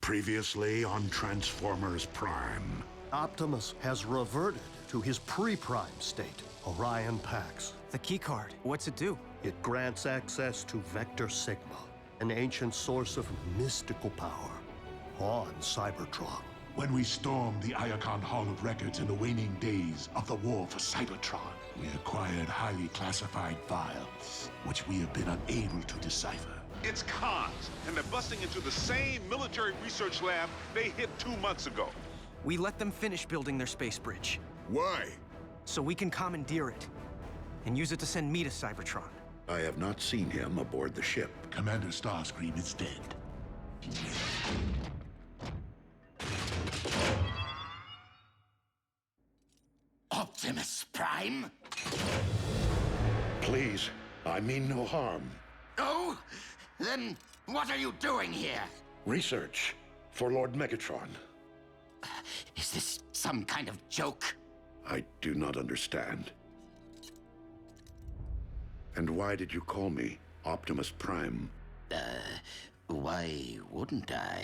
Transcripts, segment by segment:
Previously on Transformers Prime. Optimus has reverted to his pre-Prime state, Orion Pax. The keycard, what's it do? It grants access to Vector Sigma, an ancient source of mystical power on Cybertron. When we stormed the Iacon Hall of Records in the waning days of the war for Cybertron, we acquired highly classified files, which we have been unable to decipher. It's cons, and they're busting into the same military research lab they hit 2 months ago. We let them finish building their space bridge, Why? so we can commandeer it and use it to send me to Cybertron. I have not seen him aboard the ship. Commander Starscream is dead. Optimus Prime? Please, I mean no harm. Oh? Then what are you doing here? Research for Lord Megatron. Is this some kind of joke? I do not understand. And why did you call me Optimus Prime? Why wouldn't I?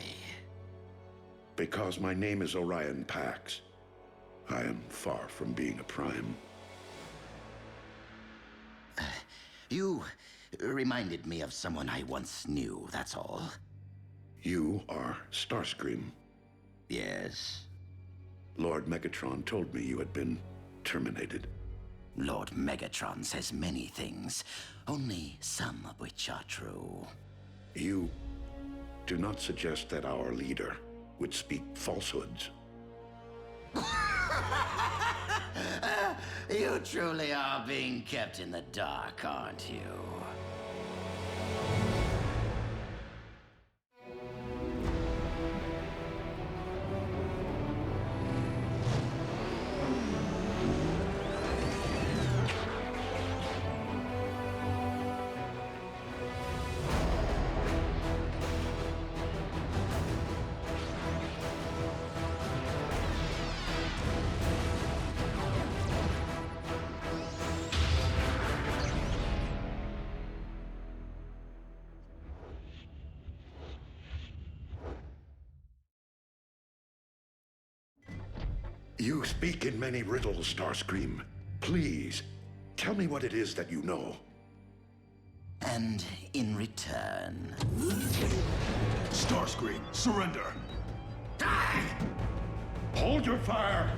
Because my name is Orion Pax. I am far from being a Prime. You reminded me of someone I once knew, that's all. You are Starscream. Yes. Lord Megatron told me you had been terminated. Lord Megatron says many things, only some of which are true. You do not suggest that our leader would speak falsehoods. You truly are being kept in the dark, aren't you? You speak in many riddles, Starscream. Please, tell me what it is that you know. And in return... Starscream, surrender! Hold your fire!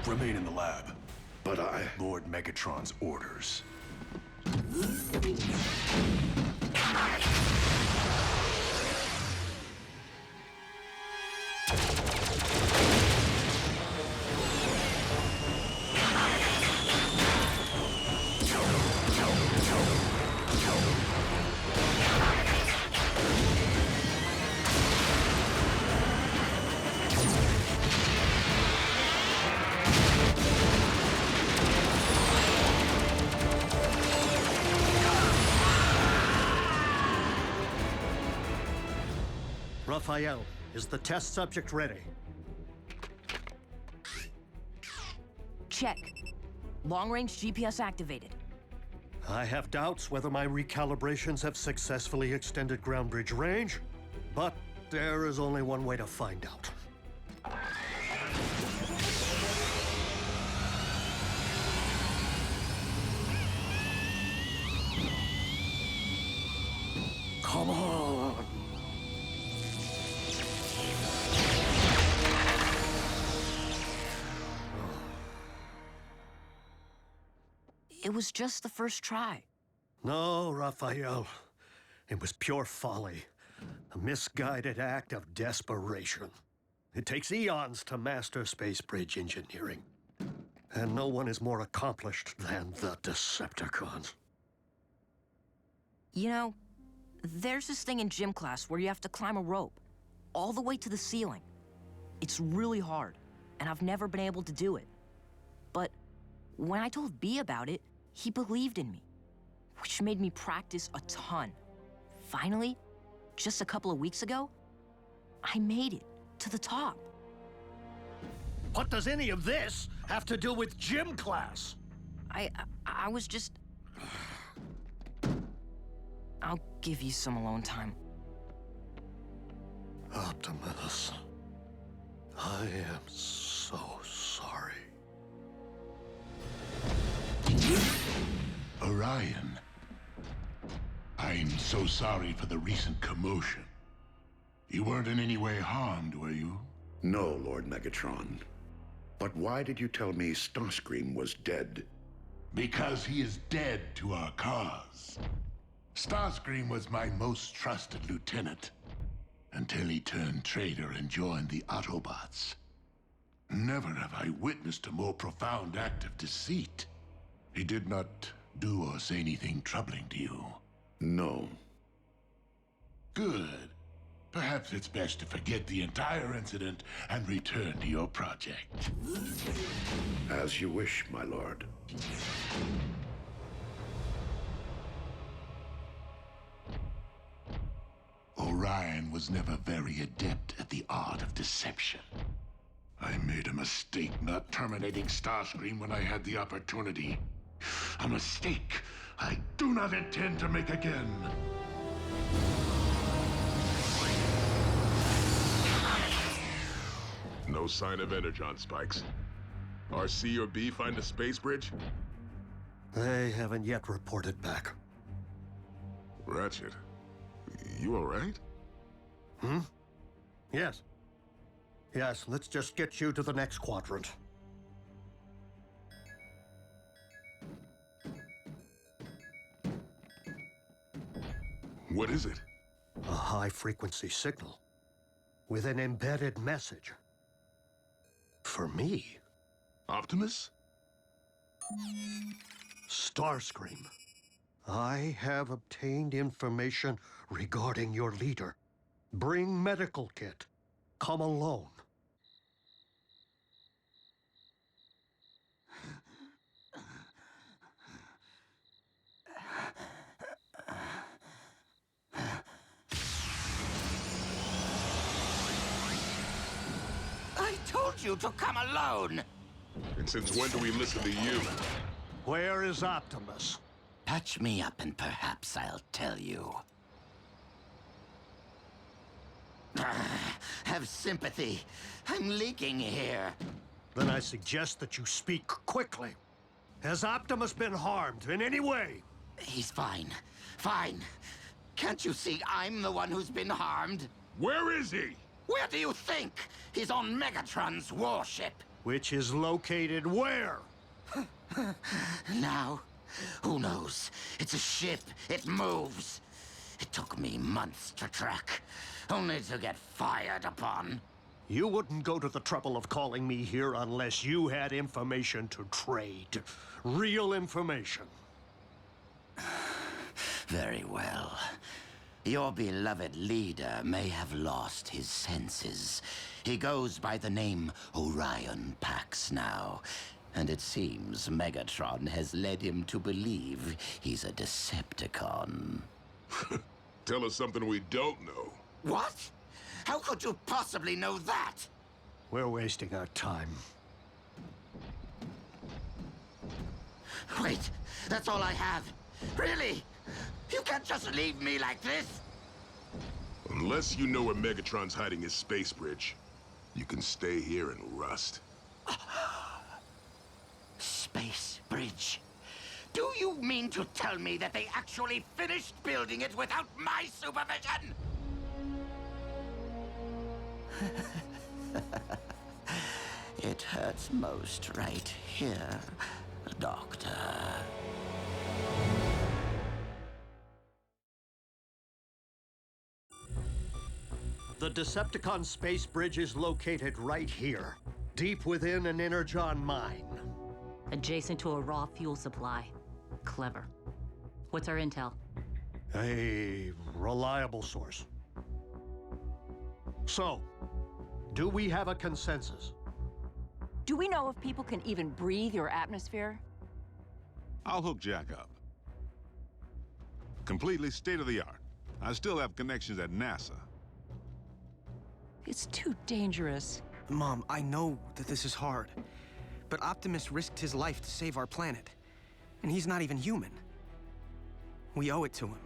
Remain in the lab. But Lord Megatron's orders. Raphael, is the test subject ready? Check. Long-range GPS activated. I have doubts whether my recalibrations have successfully extended ground bridge range, but there is only one way to find out. Come on! It was just the first try. No, Raphael. It was pure folly. A misguided act of desperation. It takes eons to master space bridge engineering. And no one is more accomplished than the Decepticons. You know, there's this thing in gym class where you have to climb a rope all the way to the ceiling. It's really hard, and I've never been able to do it. But when I told B about it, he believed in me, which made me practice a ton. Finally, just a couple of weeks ago, I made it to the top. What does any of this have to do with gym class? I was just... I'll give you some alone time. Optimus, I am so sorry. Orion, I'm so sorry for the recent commotion. You weren't in any way harmed, were you? No, Lord Megatron. But why did you tell me Starscream was dead? Because he is dead to our cause. Starscream was my most trusted lieutenant, until he turned traitor and joined the Autobots. Never have I witnessed a more profound act of deceit. He did not do or say anything troubling to you. No. Good. Perhaps it's best to forget the entire incident and return to your project. As you wish, my lord. Orion was never very adept at the art of deception. I made a mistake not terminating Starscream when I had the opportunity. A mistake I do not intend to make again. No sign of Energon spikes. RC or B find a space bridge? They haven't yet reported back. Ratchet, you all right? Yes. Yes, let's just get you to the next quadrant. What is it? A high-frequency signal with an embedded message. For me. Optimus? Starscream. I have obtained information regarding your leader. Bring medical kit. Come alone. I told you to come alone! And since when do we listen to you? Where is Optimus? Patch me up and perhaps I'll tell you. Have sympathy. I'm leaking here. Then I suggest that you speak quickly. Has Optimus been harmed in any way? He's fine. Fine. Can't you see I'm the one who's been harmed? Where is he? Where do you think? He's on Megatron's warship. Which is located where? Now, who knows? It's a ship. It moves. It took me months to track, only to get fired upon. You wouldn't go to the trouble of calling me here unless you had information to trade. Real information. Very well. Your beloved leader may have lost his senses. He goes by the name Orion Pax now, and it seems Megatron has led him to believe he's a Decepticon. Tell us something we don't know. What? How could you possibly know that? We're wasting our time. Wait, that's all I have. Really? You can't just leave me like this. Unless you know where Megatron's hiding his space bridge, you can stay here and rust. Space bridge? Do you mean to tell me that they actually finished building it without my supervision? It hurts most right here, Doctor. The Decepticon space bridge is located right here, deep within an Energon mine. Adjacent to a raw fuel supply. Clever. What's our intel? A reliable source. So, do we have a consensus? Do we know if people can even breathe your atmosphere? I'll hook Jack up. Completely state-of-the-art. I still have connections at NASA. It's too dangerous. Mom, I know that this is hard, but Optimus risked his life to save our planet. And he's not even human. We owe it to him.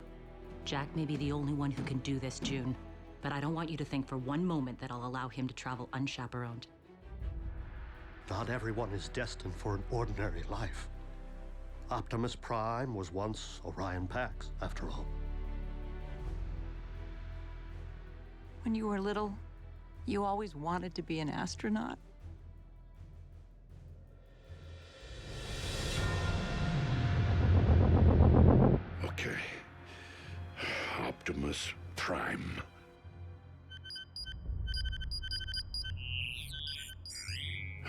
Jack may be the only one who can do this, June. But I don't want you to think for one moment that I'll allow him to travel unchaperoned. Not everyone is destined for an ordinary life. Optimus Prime was once Orion Pax, after all. When you were little, you always wanted to be an astronaut? Okay. Optimus Prime.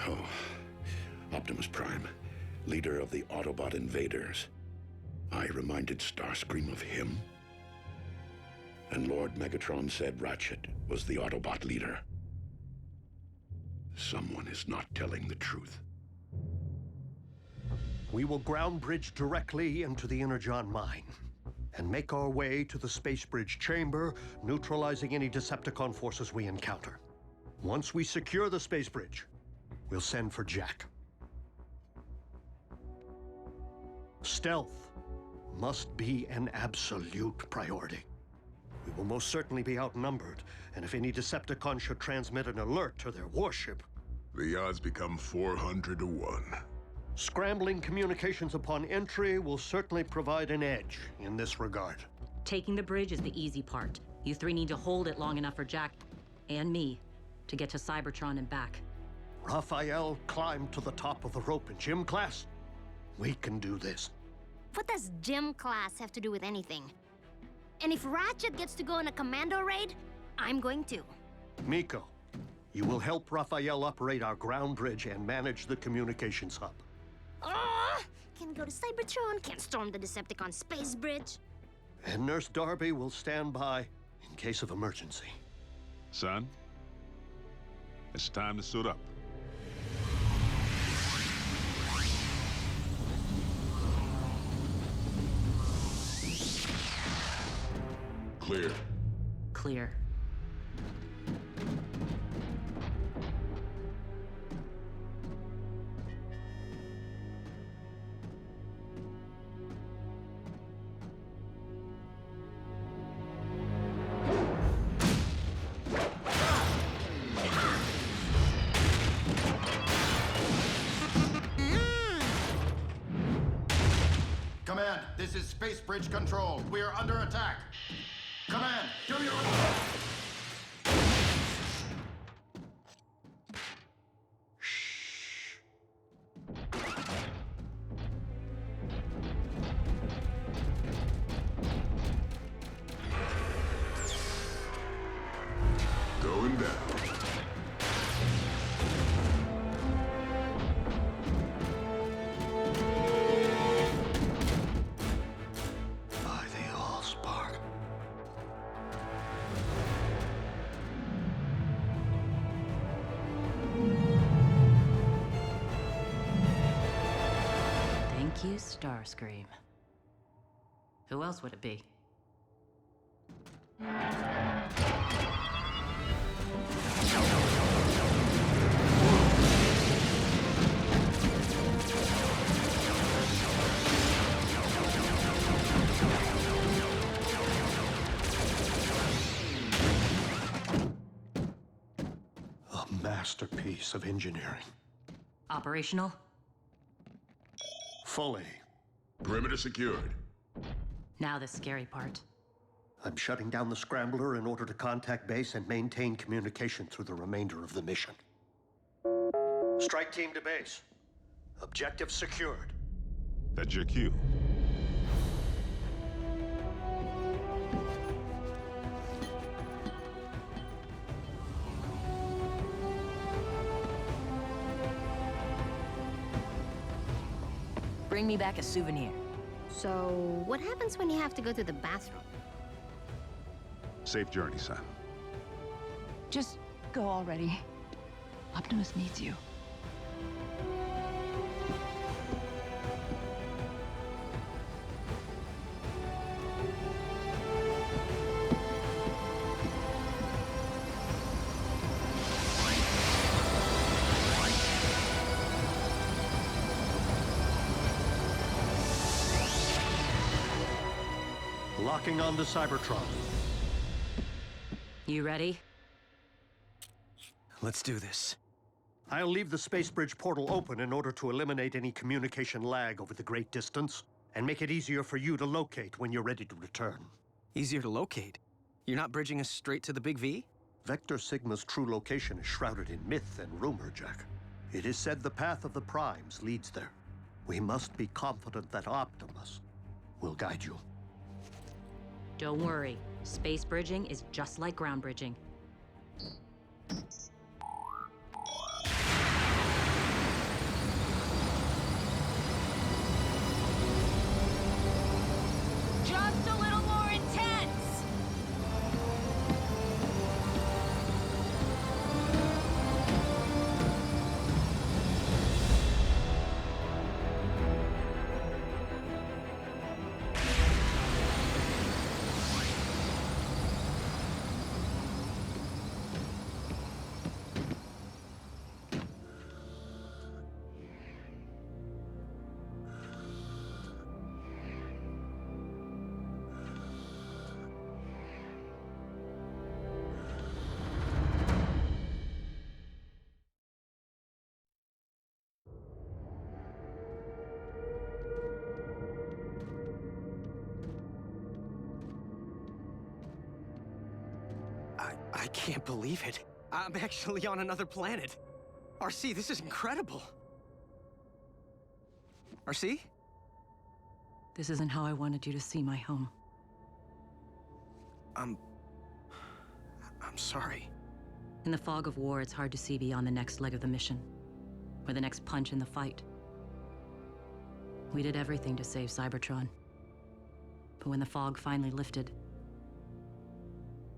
Oh, Optimus Prime, leader of the Autobot invaders. I reminded Starscream of him. And Lord Megatron said Ratchet was the Autobot leader. Someone is not telling the truth. We will ground bridge directly into the Energon mine and make our way to the space bridge chamber, neutralizing any Decepticon forces we encounter. Once we secure the space bridge, we'll send for Jack. Stealth must be an absolute priority. We will most certainly be outnumbered, and if any Decepticon should transmit an alert to their warship... The odds become 400 to 1. Scrambling communications upon entry will certainly provide an edge in this regard. Taking the bridge is the easy part. You three need to hold it long enough for Jack and me to get to Cybertron and back. Raphael climbed to the top of the rope in gym class. We can do this. What does gym class have to do with anything? And if Ratchet gets to go on a commando raid, I'm going to. Miko, you will help Raphael operate our ground bridge and manage the communications hub. Can't go to Cybertron, can't storm the Decepticon space bridge. And Nurse Darby will stand by in case of emergency. Son, it's time to suit up. Clear. Clear. Command, this is Space Bridge Control. We are under attack. Command, do your... Going down. By the Allspark. Thank you, Starscream. Who else would it be? A masterpiece of engineering. Operational? Fully. Perimeter secured. Now the scary part. I'm shutting down the scrambler in order to contact base and maintain communication through the remainder of the mission. Strike team to base. Objective secured. That's your cue. Bring me back a souvenir. So, what happens when you have to go to the bathroom? Safe journey, son. Just go already. Optimus needs you. Locking on to Cybertron. You ready? Let's do this. I'll leave the space bridge portal open in order to eliminate any communication lag over the great distance, and make it easier for you to locate when you're ready to return. Easier to locate? You're not bridging us straight to the Big V? Vector Sigma's true location is shrouded in myth and rumor, Jack. It is said the path of the Primes leads there. We must be confident that Optimus will guide you. Don't worry. Space bridging is just like ground bridging. Just a little more intense! I can't believe it. I'm actually on another planet. RC, this is incredible. RC? This isn't how I wanted you to see my home. I'm sorry. In the fog of war, it's hard to see beyond the next leg of the mission, or the next punch in the fight. We did everything to save Cybertron. But when the fog finally lifted,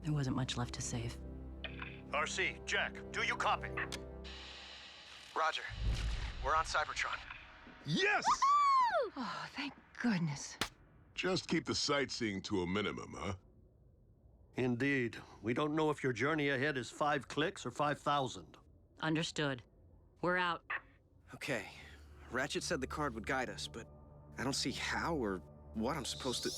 there wasn't much left to save. RC, Jack, do you copy? Roger. We're on Cybertron. Yes! Oh, thank goodness. Just keep the sightseeing to a minimum, huh? Indeed. We don't know if your journey ahead is 5 clicks or 5,000. Understood. We're out. Okay. Ratchet said the card would guide us, but I don't see how or what I'm supposed to...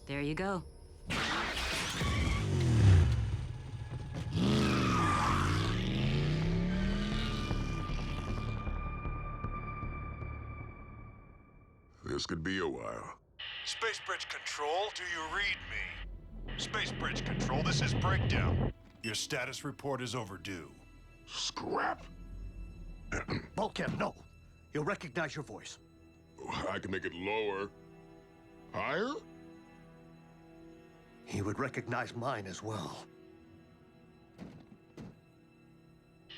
There you go. This could be a while. Space Bridge Control, do you read me? Space Bridge Control, this is Breakdown. Your status report is overdue. Scrap? Bulkhead, no. He'll recognize your voice. I can make it lower. Higher? He would recognize mine as well.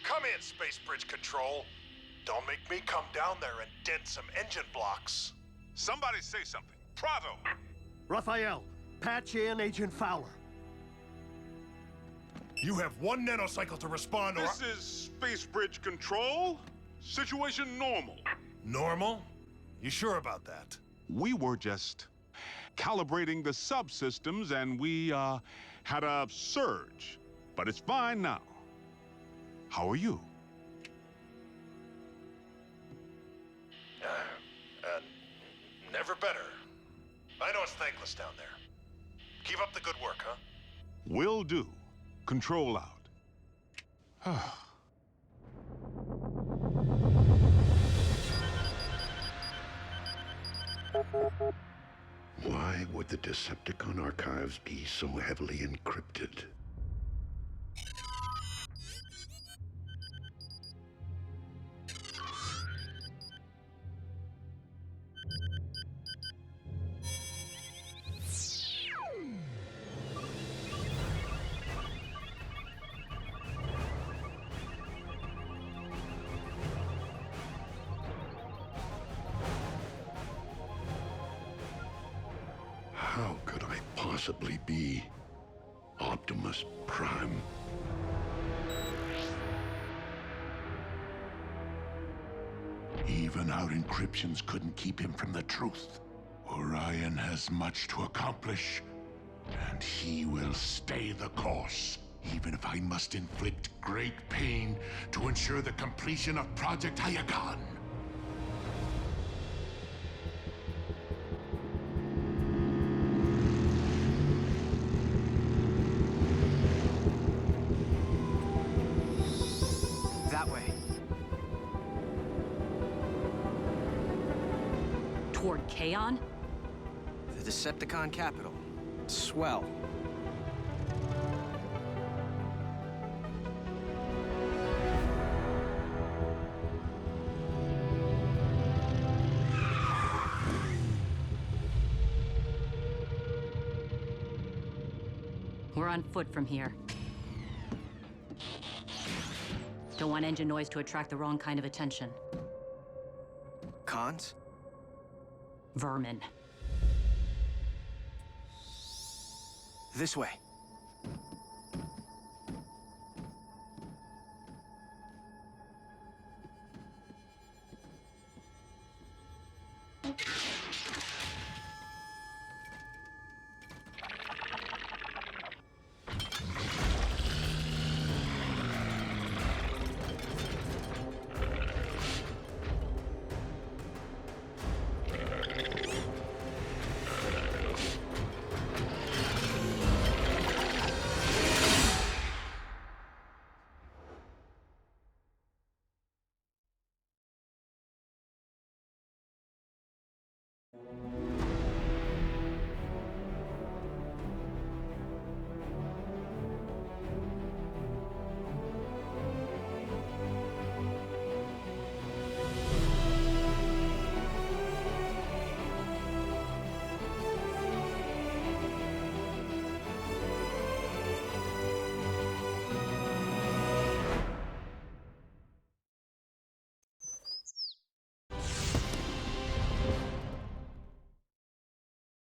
Come in, Space Bridge Control. Don't make me come down there and dent some engine blocks. Somebody say something. Prado! Raphael, patch in Agent Fowler. You have 1 nanocycle to respond or... This is Space Bridge Control. Situation normal. Normal? You sure about that? We were just calibrating the subsystems and we, had a surge. But it's fine now. How are you? Never better. I know it's thankless down there. Keep up the good work, huh? Will do. Control out. Why would the Decepticon archives be so heavily encrypted? How could I possibly be Optimus Prime? Even our encryptions couldn't keep him from the truth. Orion has much to accomplish, and he will stay the course. even if I must inflict great pain to ensure the completion of Project Hayagan. That way. Toward Kaon? The Decepticon capital. Swell. We're on foot from here. Don't want engine noise to attract the wrong kind of attention. Cons? Vermin. This way.